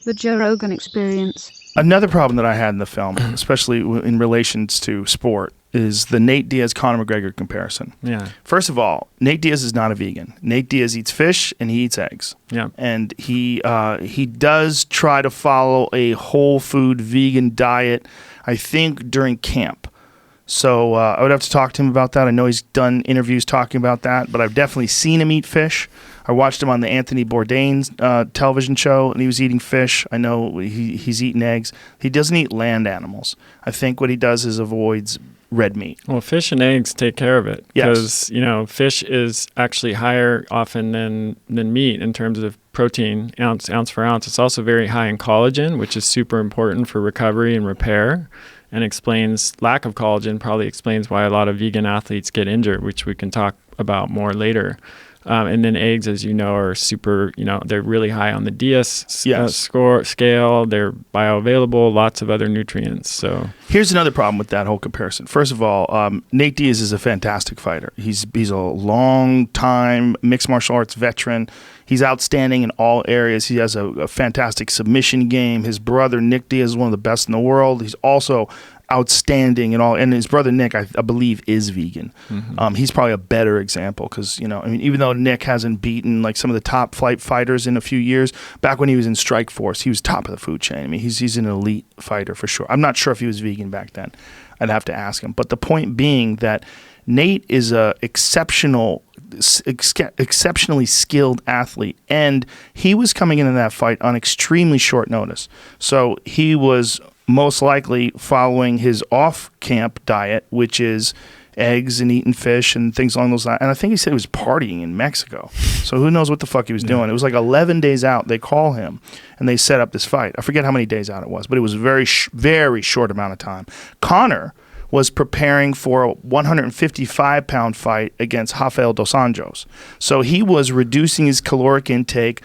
The Joe Rogan Experience. Another problem that I had in the film, especially in relations to sport, is the Nate Diaz Conor McGregor comparison. Yeah. First of all, Nate Diaz is not a vegan. Nate Diaz eats fish and he eats eggs. Yeah. And he does try to follow a whole food vegan diet, I think, during camp. So I would have to talk to him about that. I know he's done interviews talking about that, but I've definitely seen him eat fish. I watched him on the Anthony Bourdain's television show, and he was eating fish. I know he's eating eggs. He doesn't eat land animals. I think what he does is avoids red meat. Well, fish and eggs take care of it. Yes. Because, fish is actually higher often than meat in terms of protein, ounce for ounce. It's also very high in collagen, which is super important for recovery and repair, and lack of collagen probably explains why a lot of vegan athletes get injured, which we can talk about more later. And then eggs, as you know, are super, they're really high on the Diaz scale. They're bioavailable, lots of other nutrients. So here's another problem with that whole comparison. First of all, Nate Diaz is a fantastic fighter. He's a long-time mixed martial arts veteran. He's outstanding in all areas. He has a fantastic submission game. His brother, Nick Diaz, is one of the best in the world. He's also outstanding and all, and his brother Nick, I believe, is vegan. Mm-hmm. He's probably a better example because even though Nick hasn't beaten like some of the top flight fighters in a few years, back when he was in Strike Force, he was top of the food chain. I mean, he's an elite fighter for sure. I'm not sure if he was vegan back then. I'd have to ask him. But the point being that Nate is a exceptionally skilled athlete, and he was coming into that fight on extremely short notice. So he was most likely following his off-camp diet, which is eggs and eating fish and things along those lines. And I think he said he was partying in Mexico. So who knows what the fuck he was doing. It was like 11 days out. They call him, and they set up this fight. I forget how many days out it was, but it was a very, very short amount of time. Conor was preparing for a 155-pound fight against Rafael dos Anjos. So he was reducing his caloric intake,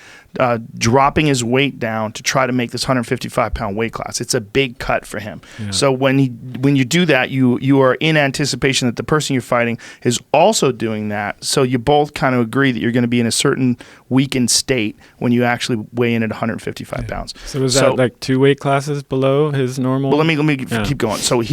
dropping his weight down to try to make this 155-pound weight class. It's a big cut for him. Yeah. So when you do that, you are in anticipation that the person you're fighting is also doing that. So you both kind of agree that you're going to be in a certain weakened state when you actually weigh in at 155 pounds. So was that like 2 weight classes below his normal? Well, let me keep going. So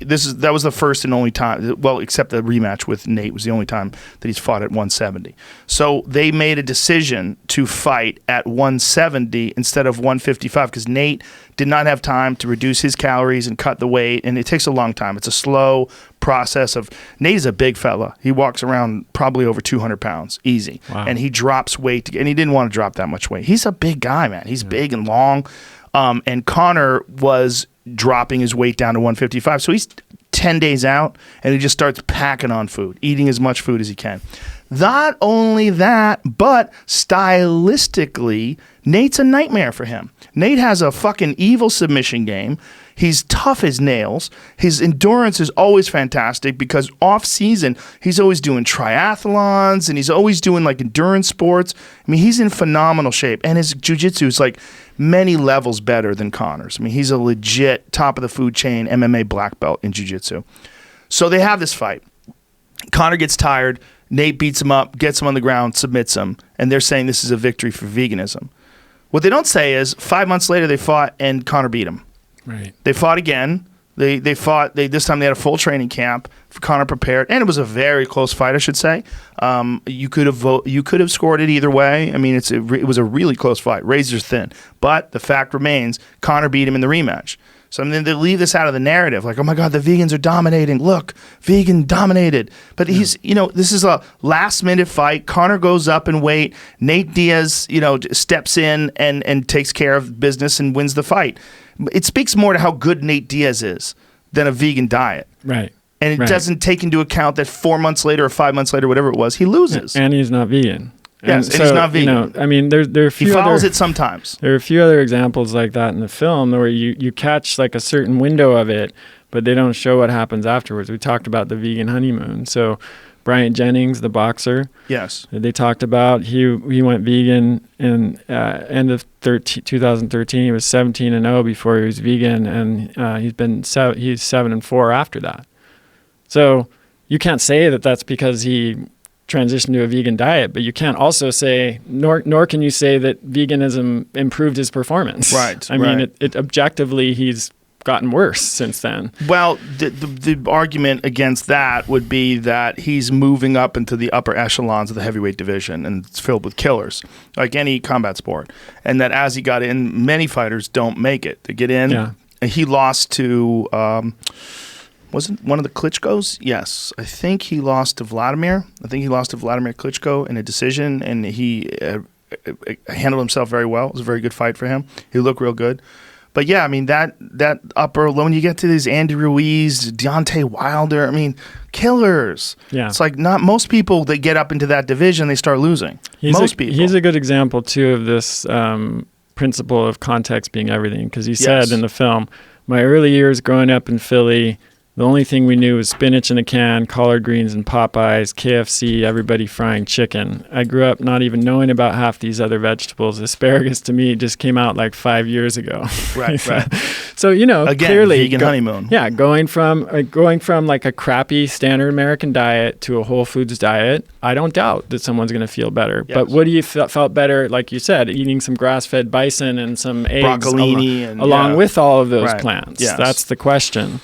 that was the first and only time, well, except the rematch with Nate was the only time that he's fought at 170. So they made a decision to fight at 170 instead of 155 because Nate did not have time to reduce his calories and cut the weight, and it takes a long time. It's a slow process Nate is a big fella. He walks around probably over 200 pounds, easy. Wow. And he drops weight, and he didn't want to drop that much weight. He's a big guy, man. He's big and long. And Conor was dropping his weight down to 155. So he's 10 days out, and he just starts packing on food, eating as much food as he can. Not only that, but stylistically, Nate's a nightmare for him. Nate has a fucking evil submission game. He's tough as nails. His endurance is always fantastic because off season, he's always doing triathlons and he's always doing like endurance sports. I mean, he's in phenomenal shape, and his jiu-jitsu is like many levels better than Conor's. I mean, he's a legit top of the food chain MMA black belt in jiu-jitsu. So they have this fight. Conor gets tired. Nate beats him up, gets him on the ground, submits him, and they're saying this is a victory for veganism. What they don't say is 5 months later they fought and Conor beat him. Right. They fought again. They fought. This time they had a full training camp. Conor prepared, and it was a very close fight, I should say. You could have scored it either way. I mean, it was a really close fight, razor thin. But the fact remains, Conor beat him in the rematch. So I mean, they leave this out of the narrative, like, oh my God, the vegans are dominating. Look, vegan dominated. But this is a last-minute fight. Conor goes up in weight. Nate Diaz, steps in and takes care of business and wins the fight. It speaks more to how good Nate Diaz is than a vegan diet. Right. And it doesn't take into account that 4 months later or 5 months later, whatever it was, he loses. And he's not vegan. Yes, and he's not vegan. I mean, there are a few. He follows it sometimes. There are a few other examples like that in the film where you catch like a certain window of it, but they don't show what happens afterwards. We talked about the vegan honeymoon. So Bryant Jennings, the boxer. Yes. They talked about he went vegan in end of 2013. He was 17-0 before he was vegan, and he's 7-4 after that. So you can't say that that's because he transition to a vegan diet, but you can't also say, nor can you say that veganism improved his performance. Right. I mean, it objectively, he's gotten worse since then. Well, the argument against that would be that he's moving up into the upper echelons of the heavyweight division, and it's filled with killers, like any combat sport. And that as he got in, many fighters don't make it. They get in. Yeah. And he lost to, wasn't one of the Klitschko's? Yes. I think he lost to Vladimir. Klitschko in a decision, and he handled himself very well. It was a very good fight for him. He looked real good. But yeah, I mean, that upper, when you get to these Andy Ruiz, Deontay Wilder, I mean, killers. Yeah. It's like not most people that get up into that division, they start losing. Most people. He's a good example, too, of this principle of context being everything. Because he said in the film, my early years growing up in Philly, the only thing we knew was spinach in a can, collard greens and Popeyes, KFC, everybody frying chicken. I grew up not even knowing about half these other vegetables. Asparagus to me just came out like 5 years ago. Right. So, again, clearly, vegan honeymoon. Yeah, going from like a crappy standard American diet to a whole foods diet, I don't doubt that someone's going to feel better. Yes. But would you felt better, like you said, eating some grass-fed bison and some eggs broccolini along with all of those plants? Yes. That's the question.